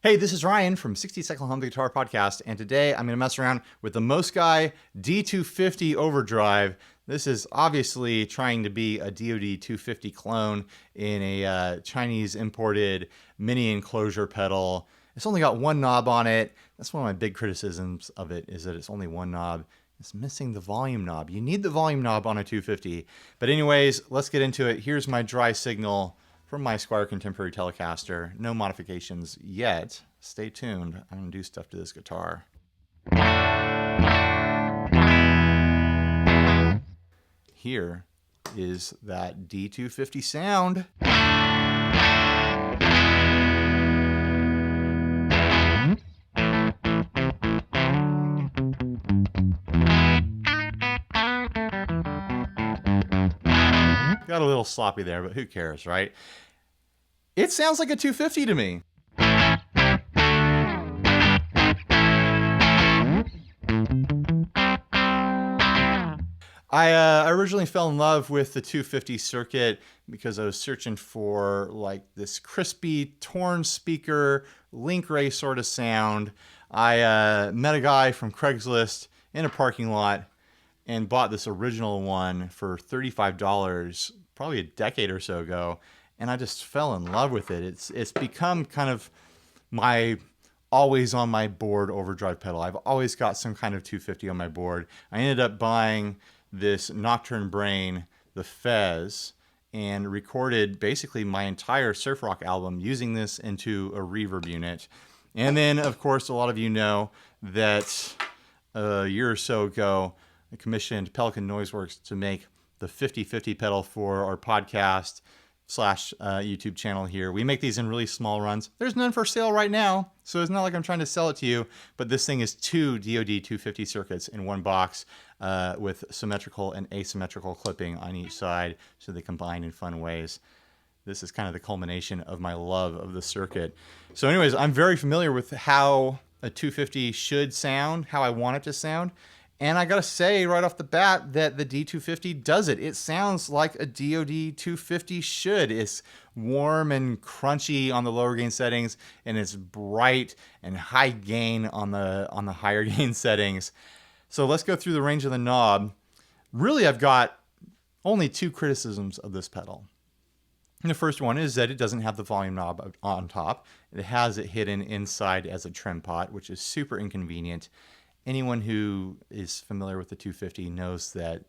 Hey, this is Ryan from 60 Cycle Home Guitar Podcast, and today I'm going to mess around with the Mosky D250 overdrive. This is obviously trying to be a DoD 250 clone in a Chinese imported mini enclosure pedal. It's only got one knob on it. That's one of my big criticisms of it, is that it's only one knob. It's missing the volume knob. You need the volume knob on a 250. But anyways, let's get into it. Here's my dry signal from my Squier Contemporary Telecaster. No modifications yet. Stay tuned. I'm going to do stuff to this guitar. Here is that D250 sound. Got a little sloppy there, but who cares, right? It sounds like a 250 to me. I originally fell in love with the 250 circuit because I was searching for like this crispy, torn speaker, link ray sort of sound. I met a guy from Craigslist in a parking lot and bought this original one for $35, probably a decade or so ago, and I just fell in love with it. It's become kind of my always on my board overdrive pedal. I've always got some kind of 250 on my board. I ended up buying this Nocturne Brain, the Fez, and recorded basically my entire surf rock album using this into a reverb unit. And then, of course, a lot of you know that a year or so ago, I commissioned Pelican Noiseworks to make the 50/50 pedal for our podcast / YouTube channel here. We make these in really small runs. There's none for sale right now, so it's not like I'm trying to sell it to you, but this thing is two DoD 250 circuits in one box with symmetrical and asymmetrical clipping on each side, so they combine in fun ways. This is kind of the culmination of my love of the circuit. So anyways, I'm very familiar with how a 250 should sound, how I want it to sound. And I gotta say right off the bat that the D250 does it. It sounds like a DoD 250 should. It's warm and crunchy on the lower gain settings, and it's bright and high gain on the higher gain settings. So let's go through the range of the knob. Really, I've got only two criticisms of this pedal. And the first one is that it doesn't have the volume knob on top. It has it hidden inside as a trim pot, which is super inconvenient. Anyone who is familiar with the 250 knows that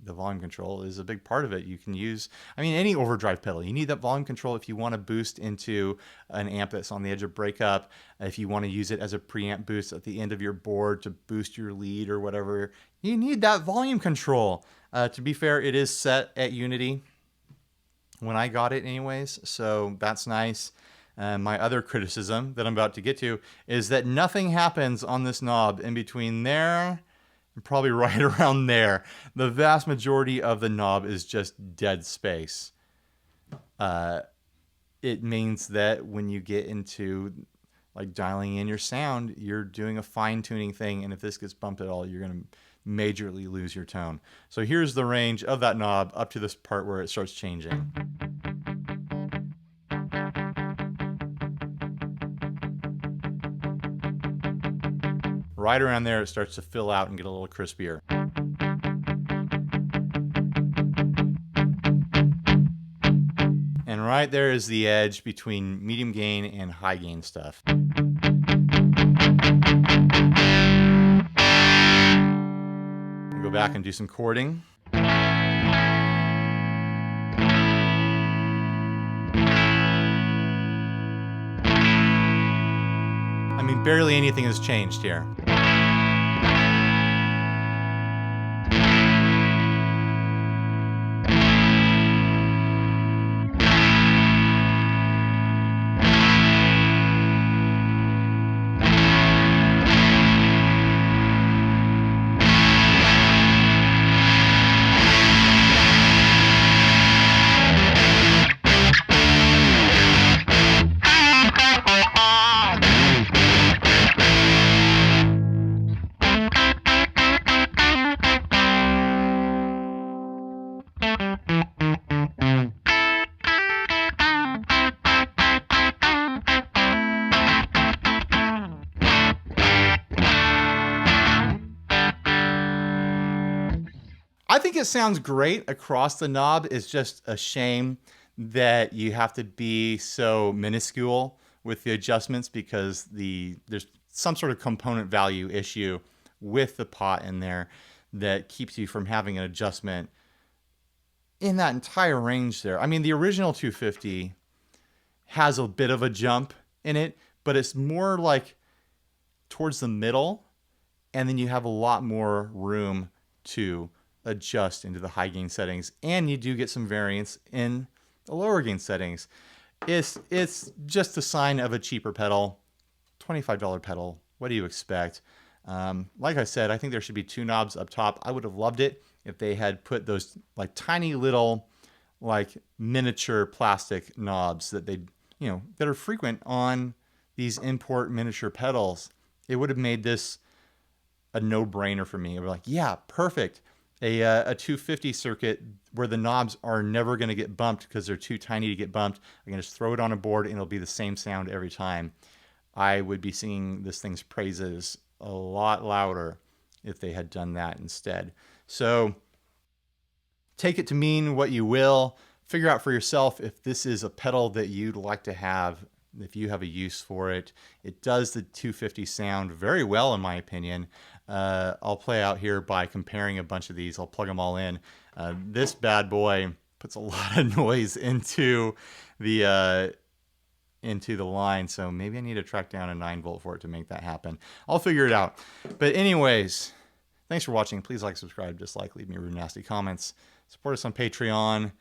the volume control is a big part of it. You can use, any overdrive pedal. You need that volume control if you want to boost into an amp that's on the edge of breakup, if you want to use it as a preamp boost at the end of your board to boost your lead or whatever. You need that volume control. To be fair, it is set at Unity when I got it anyways, so that's nice. My other criticism that I'm about to get to is that nothing happens on this knob in between there and probably right around there. The vast majority of the knob is just dead space. It means that when you get into like dialing in your sound, you're doing a fine-tuning thing, and if this gets bumped at all, you're going to majorly lose your tone. So here's the range of that knob up to this part where it starts changing. Right around there, it starts to fill out and get a little crispier. And right there is the edge between medium gain and high gain stuff. We'll go back and do some chording. Barely anything has changed here. think it sounds great across the knob. It's just a shame that you have to be so minuscule with the adjustments because there's some sort of component value issue with the pot in there that keeps you from having an adjustment in that entire range there. I mean, the original 250 has a bit of a jump in it, but it's more like towards the middle, and then you have a lot more room to adjust into the high gain settings, and you do get some variance in the lower gain settings. It's just a sign of a cheaper pedal, $25 pedal. What do you expect? Like I said, I think there should be 2 knobs up top. I would have loved it if they had put those like tiny little like miniature plastic knobs that they, you know, that are frequent on these import miniature pedals. It would have made this a no-brainer for me. It would be like, yeah, perfect. A 250 circuit where the knobs are never going to get bumped because they're too tiny to get bumped. I can just throw it on a board and it'll be the same sound every time. I would be singing this thing's praises a lot louder if they had done that instead. So take it to mean what you will. Figure out for yourself if this is a pedal that you'd like to have, if you have a use for it. It does the 250 sound very well, in my opinion. I'll play out here by comparing a bunch of these. I'll plug them all in. This bad boy puts a lot of noise into the line, so maybe I need to track down a 9-volt for it to make that happen. I'll figure it out. But anyways, thanks for watching. Please like, subscribe, dislike, leave me rude, nasty comments. Support us on Patreon.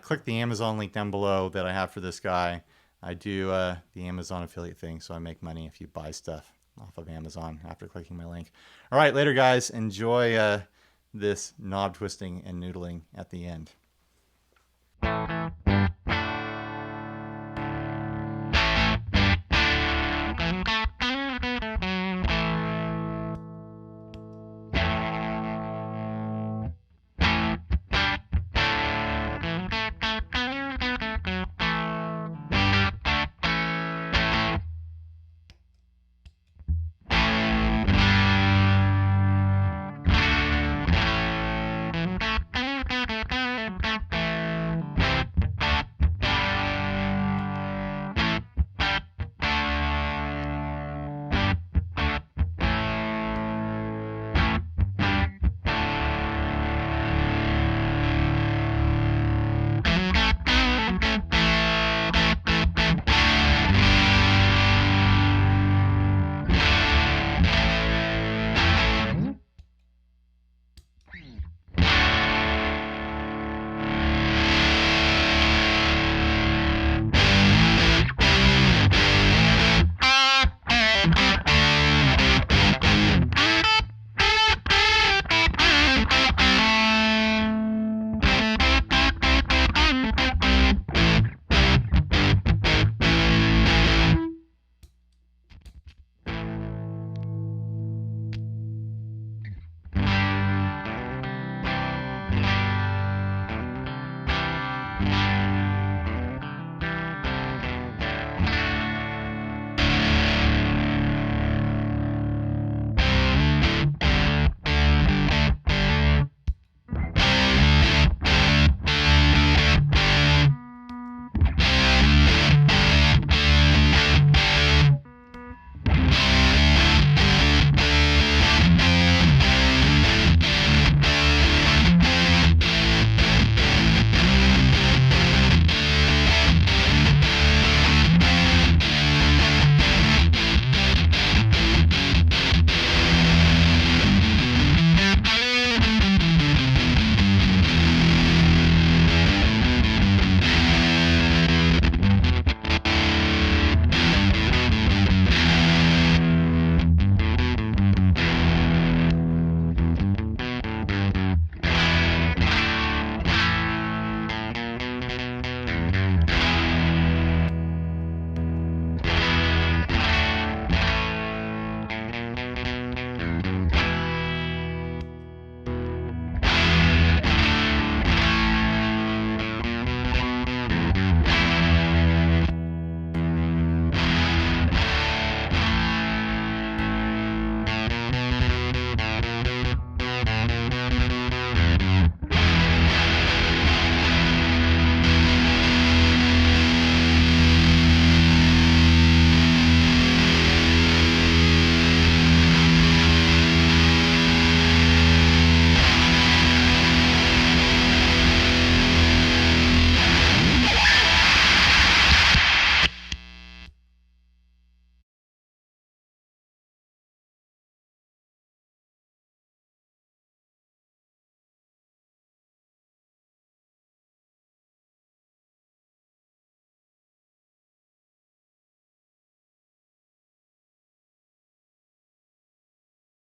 Click the Amazon link down below that I have for this guy. I do the Amazon affiliate thing, so I make money if you buy stuff off of Amazon after clicking my link. All right, later, guys. Enjoy this knob twisting and noodling at the end.